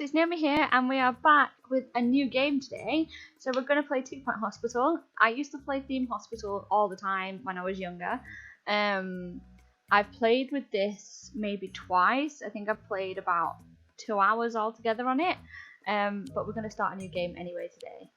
it's Naomi here, and we are back with a new game today. So we're going to play 2 Point Hospital. I used to play Theme Hospital all the time when I was younger. I've played with this maybe twice. I think I've played about 2 hours altogether on it. But we're going to start a new game anyway today.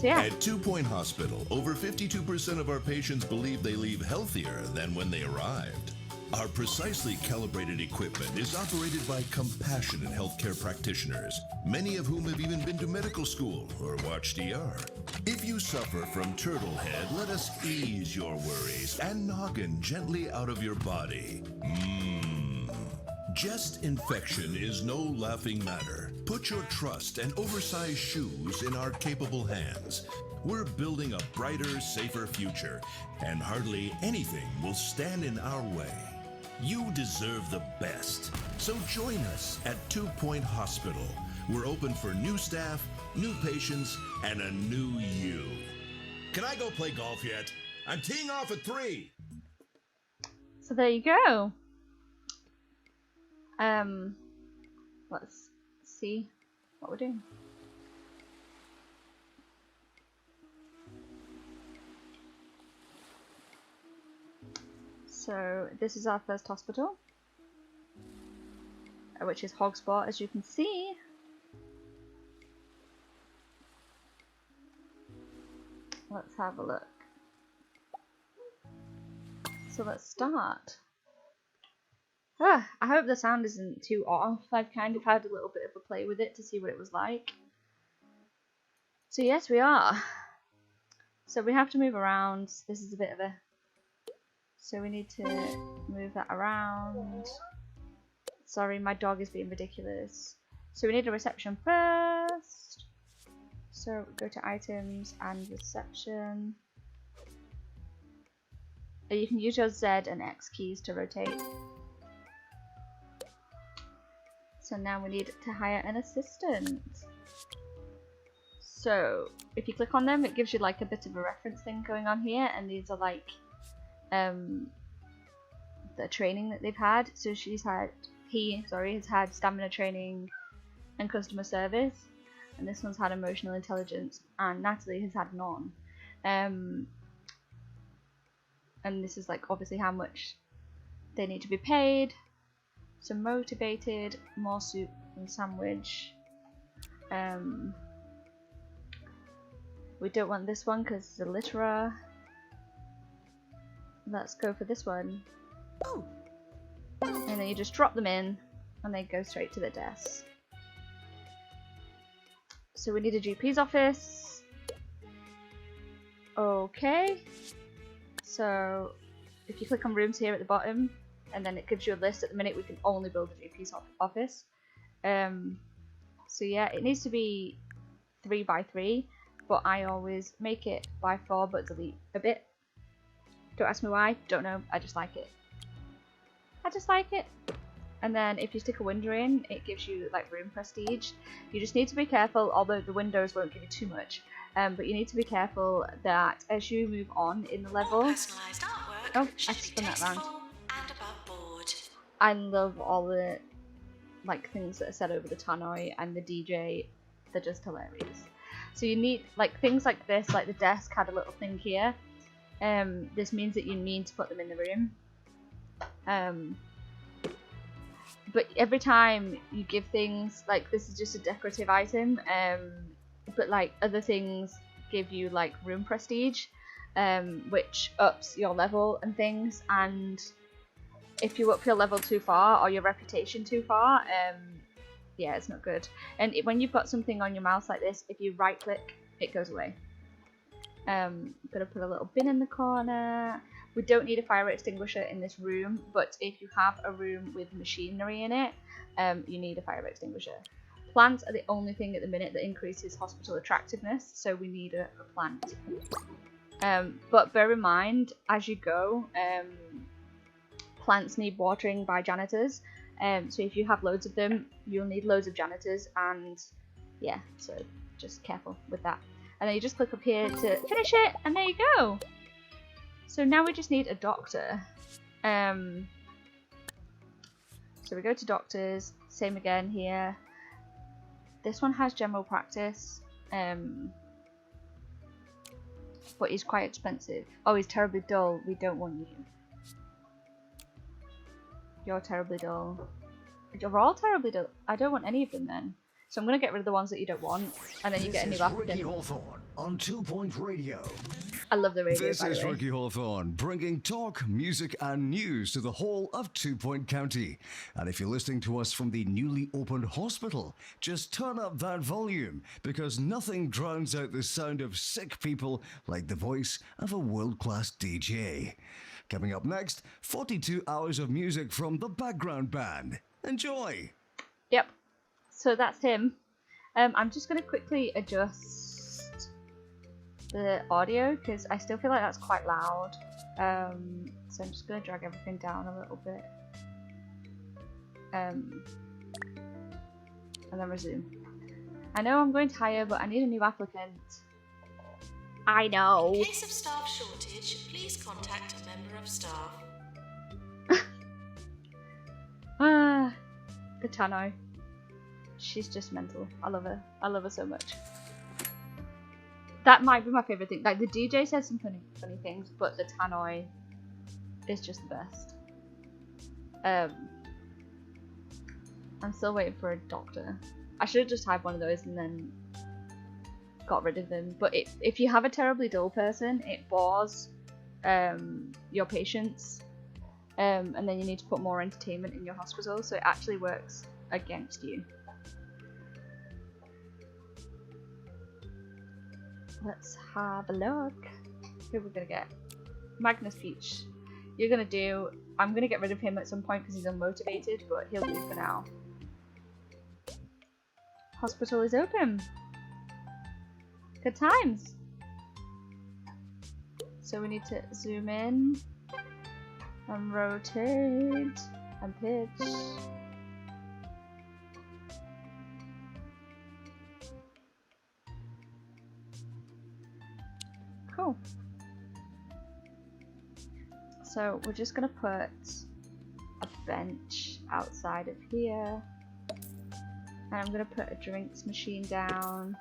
So yeah. At 2 Point Hospital, over 52% of our patients believe they leave healthier than when they arrived. Our precisely calibrated equipment is operated by compassionate healthcare practitioners, many of whom have even been to medical school or watched ER. If you suffer from turtle head, let us ease your worries and noggin gently out of your body. Chest infection is no laughing matter. Put your trust and oversized shoes in our capable hands. We're building a brighter, safer future, and hardly anything will stand in our way. You deserve the best. So join us at 2 Point Hospital. We're open for new staff, new patients, and a new you. Can I go play golf yet? I'm teeing off at 3. So there you go. Let's see what we're doing. So this is our first hospital, which is Hogsport, as you can see. Let's have a look. So let's start. I hope the sound isn't too off. I've kind of had a little bit of a play with it to see what it was like. So yes, we are. So we have to move around. This is a bit of a... So we need to move that around. Sorry, my dog is being ridiculous. So we need a reception first. So go to items and reception. You can use your Z and X keys to rotate. So now we need to hire an assistant. So if you click on them, it gives you like a bit of a reference thing going on here, and these are like the training that they've had. So he has had stamina training and customer service, and this one's had emotional intelligence, and Natalie has had none. And this is like obviously how much they need to be paid. So motivated, more soup and sandwich. We don't want this one because it's illiterate. Let's go for this one. And then you just drop them in and they go straight to the desk. So we need a GP's office. Okay. So if you click on rooms here at the bottom, and then it gives you a list. At the minute we can only build a GP's office. So yeah, it needs to be 3 by 3, but I always make it by 4 but delete a bit. Don't ask me why, don't know, I just like it. I just like it. And then if you stick a window in, it gives you like room prestige. You just need to be careful, although the windows won't give you too much. But you need to be careful that as you move on in the level... Oh, I spun that round. I love all the like things that are said over the tannoy and the DJ. They're just hilarious. So you need like things like this, like the desk had a little thing here. This means that you need to put them in the room. But every time you give things, like this is just a decorative item, but like other things give you like room prestige, which ups your level and things. And if you up your level too far or your reputation too far, yeah, it's not good. And when you've got something on your mouse like this, if you right click, it goes away. I'm gonna put a little bin in the corner. We don't need a fire extinguisher in this room, but if you have a room with machinery in it, you need a fire extinguisher. Plants are the only thing at the minute that increases hospital attractiveness, so we need a plant. But bear in mind, as you go, plants need watering by janitors, so if you have loads of them, you'll need loads of janitors, and yeah, so just careful with that. And then you just click up here to finish it, and there you go. So now we just need a doctor. So we go to doctors, Same again here. This one has general practice, but he's quite expensive. Oh, he's terribly dull. We don't want you. You're terribly dull. You're all terribly dull. I don't want any of them then. So I'm going to get rid of the ones that you don't want, and then you get a new applicant. Ricky Hawthorne on 2 Point Radio. I love the radio, This by the is way. Ricky Hawthorne, bringing talk, music, and news to the whole of 2 Point County. And if you're listening to us from the newly opened hospital, just turn up that volume, because nothing drowns out the sound of sick people like the voice of a world-class DJ. Coming up next, 42 hours of music from the background band. Enjoy! Yep. So that's him. I'm just going to quickly adjust the audio because I still feel like that's quite loud. So I'm just going to drag everything down a little bit. And then resume. I know I'm going to hire, but I need a new applicant. I know. In case of staff shortage, please contact a member of staff. The Tano. She's just mental. I love her. I love her so much. That might be my favourite thing. Like, the DJ says some funny things, but the Tannoy is just the best. I'm still waiting for a doctor. I should have just had one of those and then got rid of them. But if you have a terribly dull person, it bores your patients. And then you need to put more entertainment in your hospital, so it actually works against you. Let's have a look. Who we're gonna get? Magnus Peach. You're gonna do. I'm gonna get rid of him at some point because he's unmotivated, but he'll do for now. Hospital is open. Good times. So we need to zoom in and rotate and pitch. Cool. So we're just gonna put a bench outside of here, and I'm gonna put a drinks machine down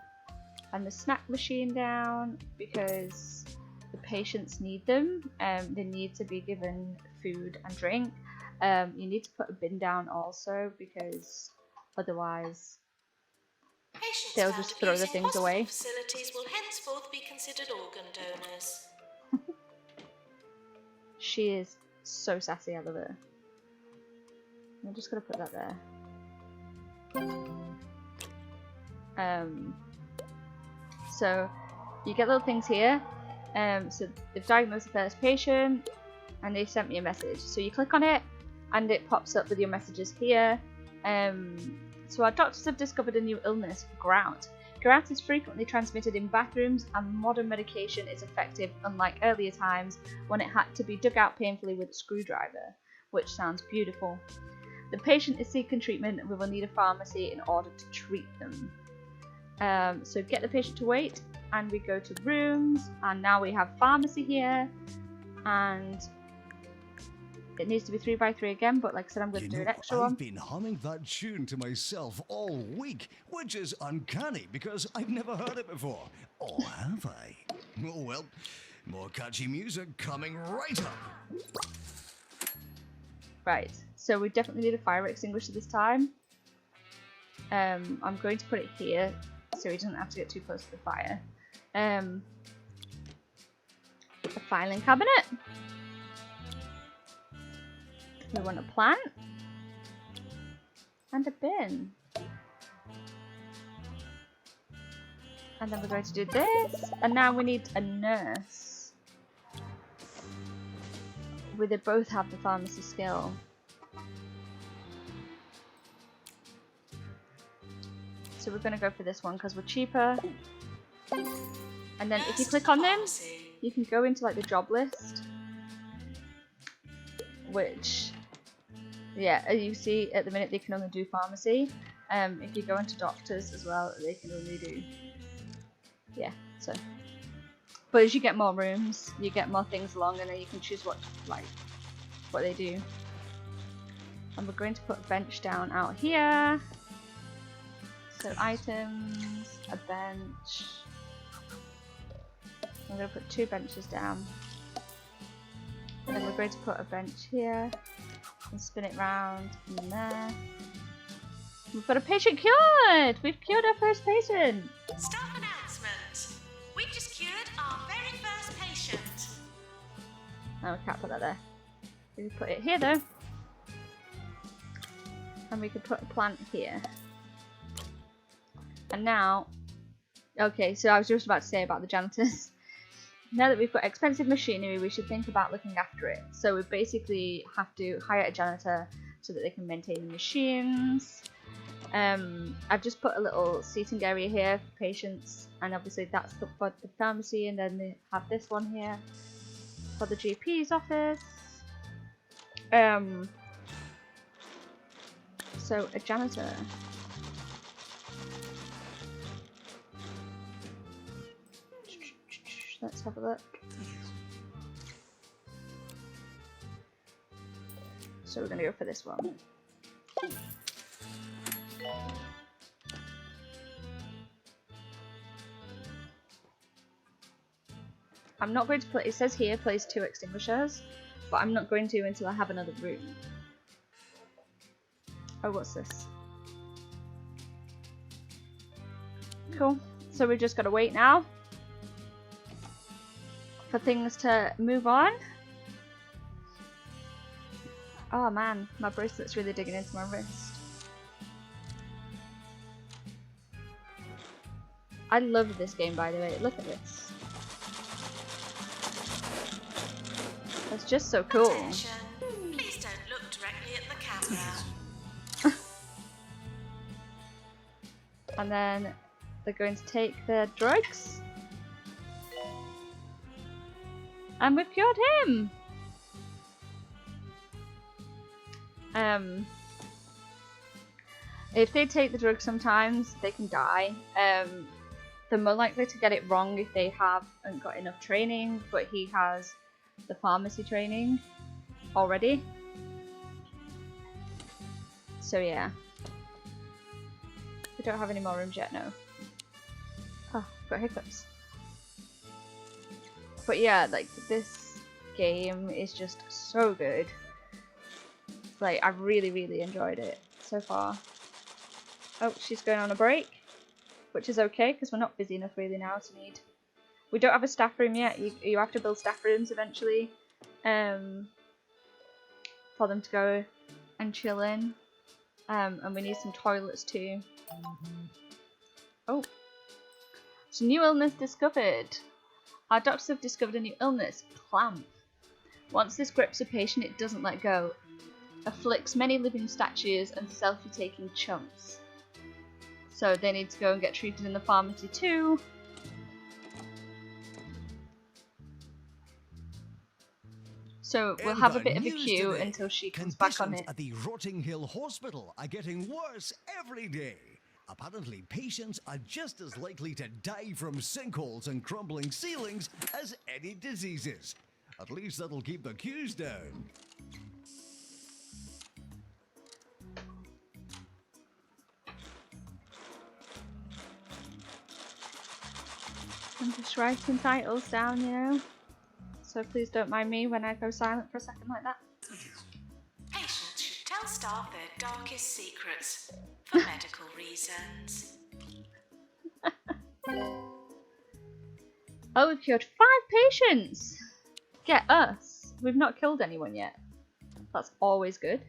and the snack machine down because the patients need them. They need to be given food and drink. You need to put a bin down also because otherwise Patients they'll found just throw the abusing things hospital away. facilities will henceforth be considered organ donors. She is so sassy, I love her. I'm just gonna put that there. So you get little things here. So they've diagnosed the first patient and they sent me a message. So you click on it and it pops up with your messages here. So our doctors have discovered a new illness, gout. Gout is frequently transmitted in bathrooms, and modern medication is effective, unlike earlier times when it had to be dug out painfully with a screwdriver, which sounds beautiful. The patient is seeking treatment and we will need a pharmacy in order to treat them. So get the patient to wait, and we go to rooms, and now we have pharmacy here, and it needs to be 3x3 again, but like I said, I'm going to do an extra one. I've been humming that tune to myself all week, which is uncanny because I've never heard it before. Or have I? Oh well, more catchy music coming right up. Right, so we definitely need a fire extinguisher this time. I'm going to put it here so he doesn't have to get too close to the fire. A filing cabinet. We want a plant and a bin. And then we're going to do this, and now we need a nurse. They both have the pharmacy skill. So we're going to go for this one because we're cheaper. And then if you click on them, you can go into like the job list, which, yeah, as you see at the minute they can only do pharmacy. If you go into doctors as well, they can only do, yeah, so. But as you get more rooms, you get more things along, and then you can choose what they do. And we're going to put a bench down out here. So items, a bench. I'm going to put 2 benches down. And then we're going to put a bench here. And spin it round in there. We've got a patient cured! We've cured our first patient! Staff announcement. We've just cured our very first patient. No, we can't put that there. We can put it here though. And we can put a plant here. And now, okay, so I was just about to say about the janitors. Now that we've got expensive machinery, we should think about looking after it. So we basically have to hire a janitor so that they can maintain the machines. I've just put a little seating area here for patients, and obviously that's for the pharmacy, and then they have this one here for the GP's office. So a janitor. Let's have a look. So we're going to go for this one. I'm not going to put, it says here place 2 extinguishers, but I'm not going to until I have another room. Oh, what's this? Cool. So we've just got to wait now for things to move on. Oh man, my bracelet's really digging into my wrist. I love this game, by the way. Look at this. It's just so cool. Attention. Please don't look directly at the camera. And then they're going to take their drugs. And we've cured him! If they take the drugs sometimes, they can die. They're more likely to get it wrong if they haven't got enough training, but he has the pharmacy training already. So yeah. We don't have any more rooms yet, no. Oh, got hiccups. But yeah, like, this game is just so good. Like, I really, really enjoyed it so far. Oh, she's going on a break, which is okay, because we're not busy enough really now to need... We don't have a staff room yet. You have to build staff rooms eventually, for them to go and chill in. And we need some toilets too. Oh. So new illness discovered. Our doctors have discovered a new illness, clamp. Once this grips a patient, it doesn't let go. Afflicts many living statues and selfie-taking chumps. So they need to go and get treated in the pharmacy too. So we'll have a bit of a queue until she comes back on it. Conditions at the Rotting Hill Hospital are getting worse every day. Apparently, patients are just as likely to die from sinkholes and crumbling ceilings as any diseases. At least that'll keep the queues down. I'm just writing titles down, you know. So please don't mind me when I go silent for a second like that. Patients should tell staff their darkest secrets for medical reasons. Oh, we've cured 5 patients! Get us! We've not killed anyone yet. That's always good.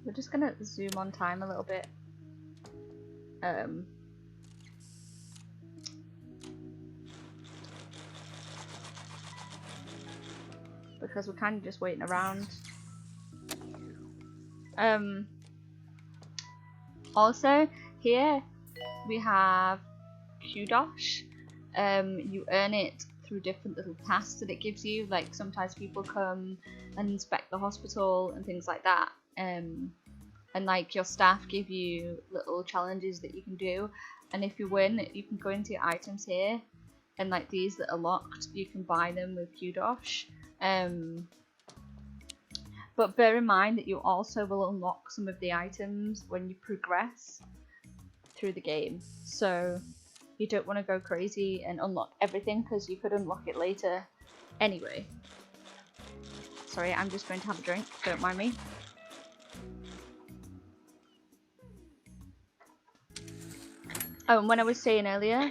We're just gonna zoom on time a little bit. Because we're kind of just waiting around. Also, here we have Kudosh. You earn it through different little tasks that it gives you. Like sometimes people come and inspect the hospital and things like that. And like your staff give you little challenges that you can do, and if you win, you can go into your items here and like these that are locked, you can buy them with Qdosh. But bear in mind that you also will unlock some of the items when you progress through the game. So you don't want to go crazy and unlock everything, because you could unlock it later anyway. Sorry, I'm just going to have a drink, don't mind me. Oh, and when I was saying earlier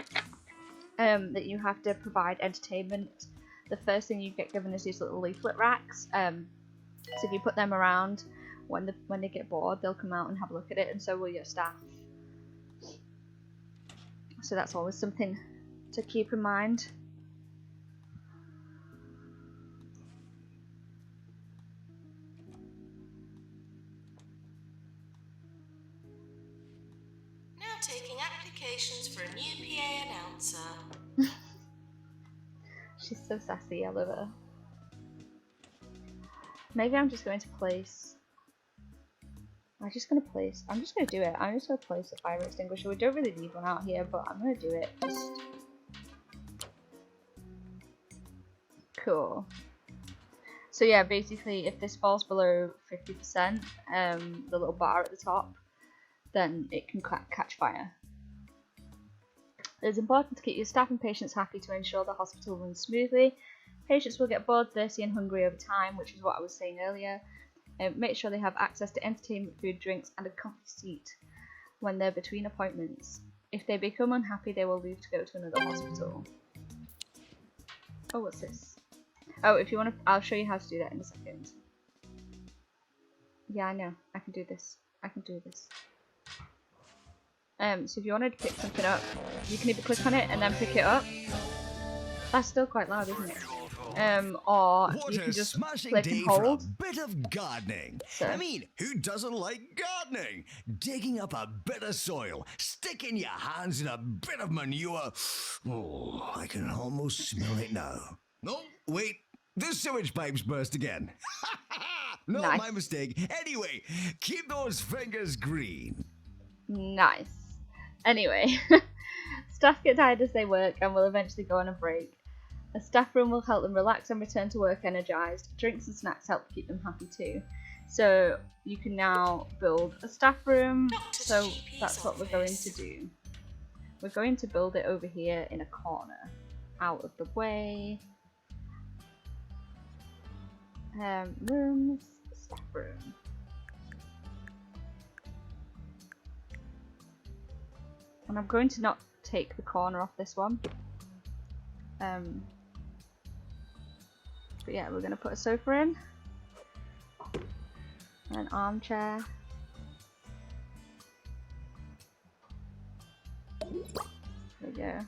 that you have to provide entertainment, the first thing you get given is these little leaflet racks. So if you put them around, when they get bored, they'll come out and have a look at it, and so will your staff. So that's always something to keep in mind. Now taking applications for a new PA announcer. She's so sassy, I love her. Maybe I'm just going to place... I'm just going to do it. I'm just going to place a fire extinguisher. We don't really need one out here, but I'm going to do it. Just... Cool. So yeah, basically if this falls below 50%, the little bar at the top, then it can catch fire. It's important to keep your staff and patients happy to ensure the hospital runs smoothly. Patients will get bored, thirsty and hungry over time, which is what I was saying earlier. Make sure they have access to entertainment, food, drinks and a comfy seat when they're between appointments. If they become unhappy, they will leave to go to another hospital. Oh, what's this? Oh, if you want to, I'll show you how to do that in a second. Yeah, I know. I can do this. I can do this. So if you wanted to pick something up, you can either click on it and then pick it up. That's still quite loud, isn't it? Or What you can a just smashing click day and for a hold. bit of gardening. So. I mean, who doesn't like gardening? Digging up a bit of soil, sticking your hands in a bit of manure. Oh, I can almost smell it now. No, wait, the sewage pipes burst again. No, Nice. my mistake. Anyway, keep those fingers green. Nice. Anyway, staff get tired as they work and will eventually go on a break. A staff room will help them relax and return to work energized. Drinks and snacks help keep them happy too. So you can now build a staff room. So that's what we're going to do. We're going to build it over here in a corner, out of the way. Rooms, staff room. And I'm going to not take the corner off this one. But yeah, we're going to put a sofa in. An armchair. There we go.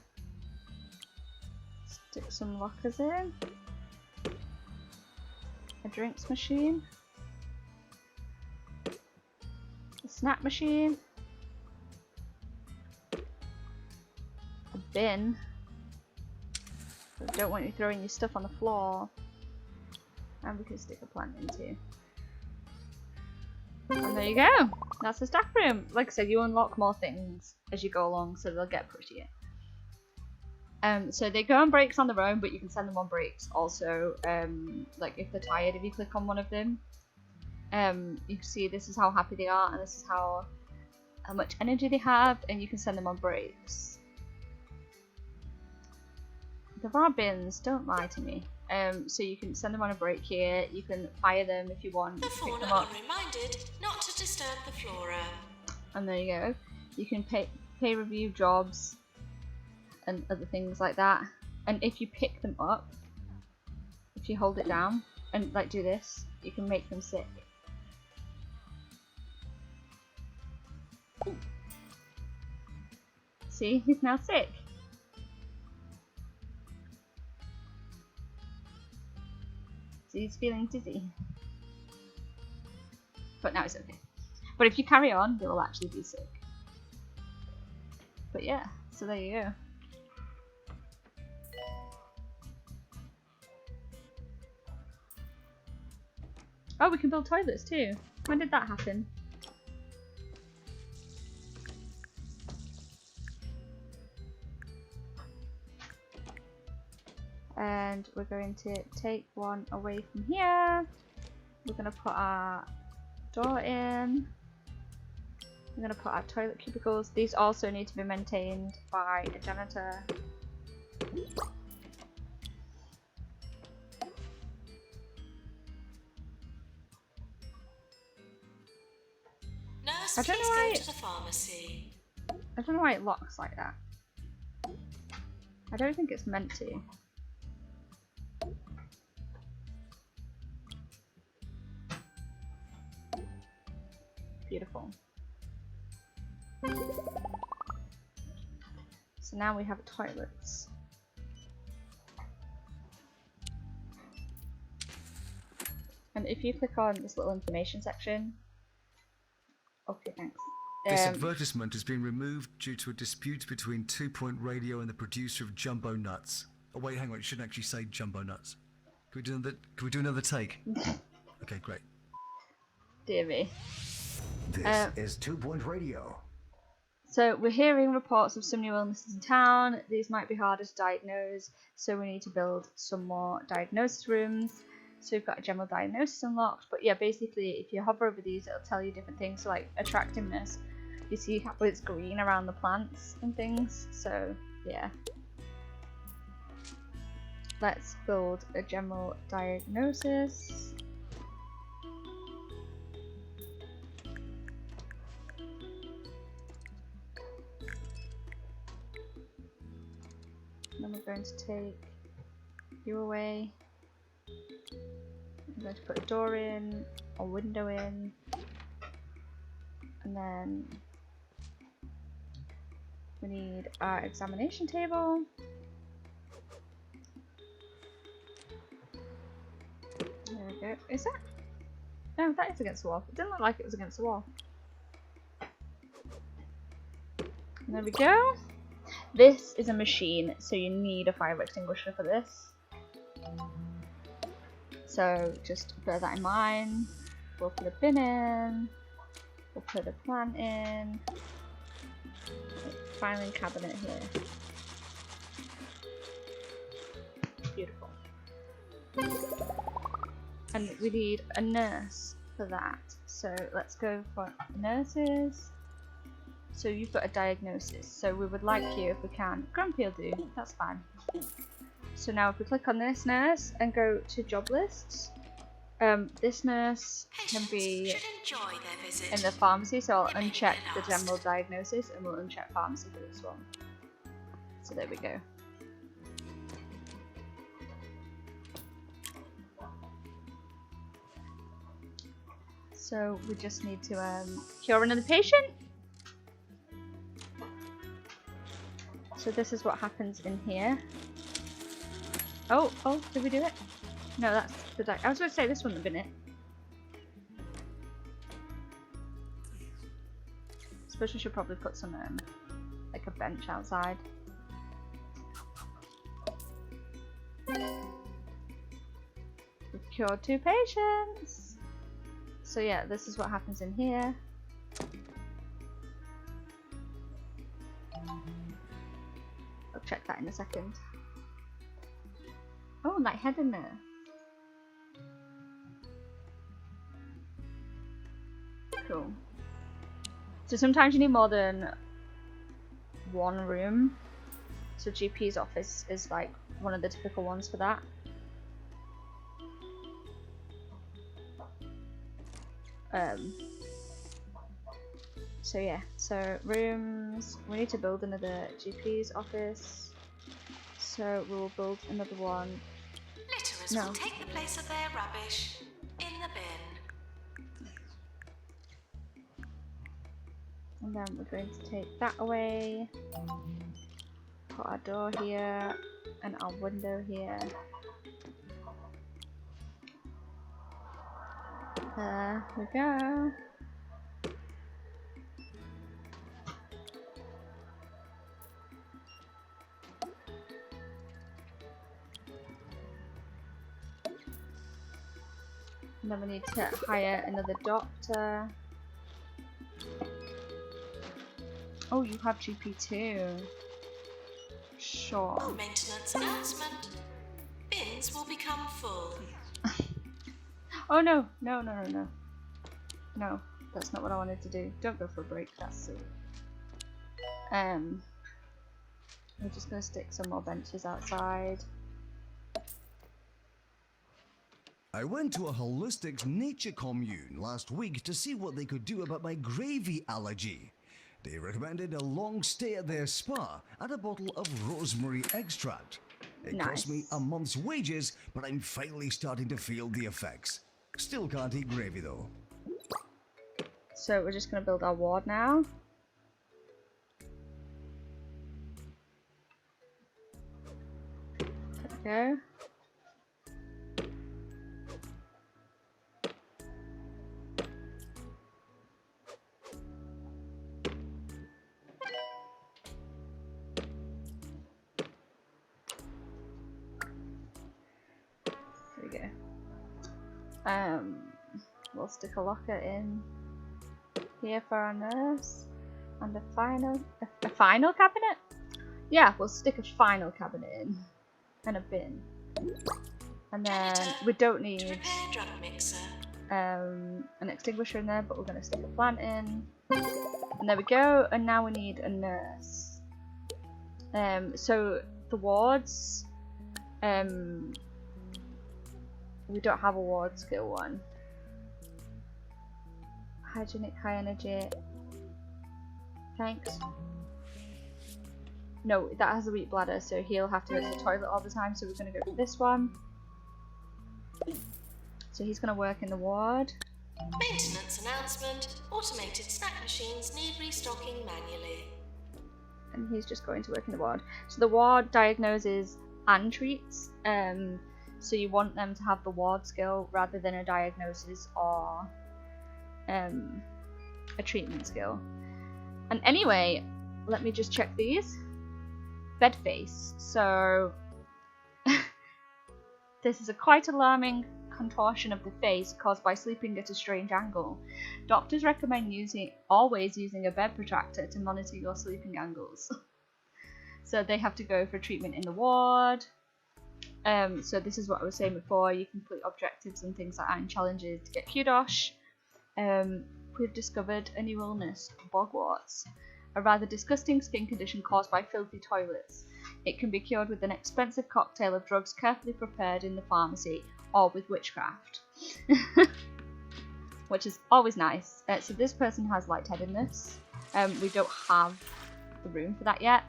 Stick some lockers in. A drinks machine. A snack machine. A bin. I don't want you throwing your stuff on the floor. And we can stick a plant in too. And there you go. That's the staff room. Like I said, you unlock more things as you go along, so they'll get prettier. So they go on breaks on their own, but you can send them on breaks also. Like if they're tired, if you click on one of them, you can see this is how happy they are, and this is how much energy they have, and you can send them on breaks. There are bins, don't lie to me. So you can send them on a break here. You can fire them if you want. The Pick them fauna up. are reminded not to disturb the flora. And there you go. You can pay review jobs and other things like that. And if you pick them up, if you hold it down and like do this, you can make them sick. Ooh. See, he's now sick. So he's feeling dizzy. But now it's okay. But if you carry on, they will actually be sick. But yeah, so there you go. Oh, we can build toilets too. When did that happen? And we're going to take one away from here. We're going to put our door in. We're going to put our toilet cubicles. These also need to be maintained by a janitor. Nurse, I don't please know why go to the pharmacy. I don't know why it locks like that. I don't think it's meant to. Beautiful. So now we have toilets. And if you click on this little information section, okay, thanks. This advertisement has been removed due to a dispute between 2 Point Radio and the producer of Jumbo Nuts. Oh wait, hang on, it shouldn't actually say Jumbo Nuts. Can we do another take? Okay, great. Dear me. This is 2 Point Radio. So we're hearing reports of some new illnesses in town. These might be harder to diagnose, so we need to build some more diagnosis rooms. So we've got a general diagnosis unlocked, but yeah, basically if you hover over these, it'll tell you different things, so like attractiveness. You see how it's green around the plants and things, so yeah. Let's build a general diagnosis. Then we're going to take you away. I'm going to put a door in, a window in, and then we need our examination table. There we go. Is that? No, that is against the wall. It didn't look like it was against the wall. And there we go. This is a machine, so you need a fire extinguisher for this. So just bear that in mind. We'll put a bin in. We'll put a plant in. Filing cabinet here. Beautiful. And we need a nurse for that. So let's go for nurses. So you've got a diagnosis. So we would like you, if we can. Grumpy will do. That's fine. So now if we click on this nurse and go to job lists, this nurse can be in the pharmacy, so I'll uncheck the general diagnosis and we'll uncheck pharmacy for this one. So there we go. So we just need to cure another patient. So this is what happens in here. Oh, did we do it? No, that's the I was going to say this wouldn't have been it. I suppose we should probably put some, like a bench outside. We've cured 2 patients! So yeah, this is what happens in here. I'll check that in a second. Oh, lightheaded there. Cool. So sometimes you need more than one room. So GP's office is like one of the typical ones for that. So yeah, so rooms, we need to build another GP's office. So we'll build another one. Litterers will take the place of their rubbish in the bin. And then we're going to take that away. Put our door here and our window here. There we go. And then we need to hire another doctor. Oh, you have GP too. Sure. Maintenance announcement. bins will become full. Oh no, no, no, no, no. No, that's not what I wanted to do. Don't go for a break, that's silly. We're just gonna stick some more benches outside. I went to a holistic nature commune last week to see what they could do about my gravy allergy. They recommended a long stay at their spa and a bottle of rosemary extract. It cost me a month's wages, but I'm finally starting to feel the effects. Still can't eat gravy though. So we're just gonna build our ward now. There we go. There we go. We'll stick a locker in here for our nurse, and a final cabinet. Yeah, we'll stick a final cabinet in, and a bin, and then we don't need an extinguisher in there, but we're going to stick a plant in, and there we go. And now we need a nurse. So the wards, we don't have a ward skill one. Hygienic, high energy. Thanks. No, that has a weak bladder, so he'll have to go to the toilet all the time, so we're going to go for this one. So he's going to work in the ward. Maintenance announcement. Automated snack machines need restocking manually. And he's just going to work in the ward. So the ward diagnoses and treats. So you want them to have the ward skill rather than a diagnosis or a treatment skill. And anyway, let me just check these. Bed face. So this is a quite alarming contortion of the face caused by sleeping at a strange angle. Doctors recommend always using a bed protractor to monitor your sleeping angles. So they have to go for treatment in the ward. So this is what I was saying before. You complete objectives and things like that and challenges to get kudos. We've discovered a new illness, bogwarts, a rather disgusting skin condition caused by filthy toilets. It can be cured with an expensive cocktail of drugs carefully prepared in the pharmacy or with witchcraft. Which is always nice. So this person has lightheadedness. We don't have the room for that yet.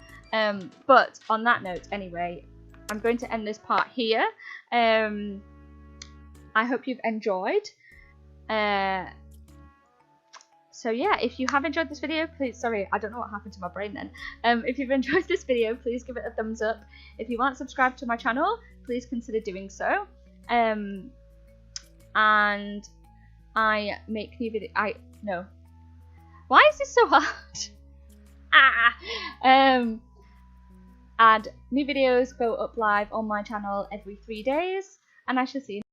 But on that note, anyway, I'm going to end this part here. I hope you've enjoyed. So yeah, if you have enjoyed this video, please, sorry, I don't know what happened to my brain then. If you've enjoyed this video, please give it a thumbs up. If you aren't subscribed to my channel, please consider doing so. And I make new videos. No. Why is this so hard? And new videos go up live on my channel every 3 days, and I shall see you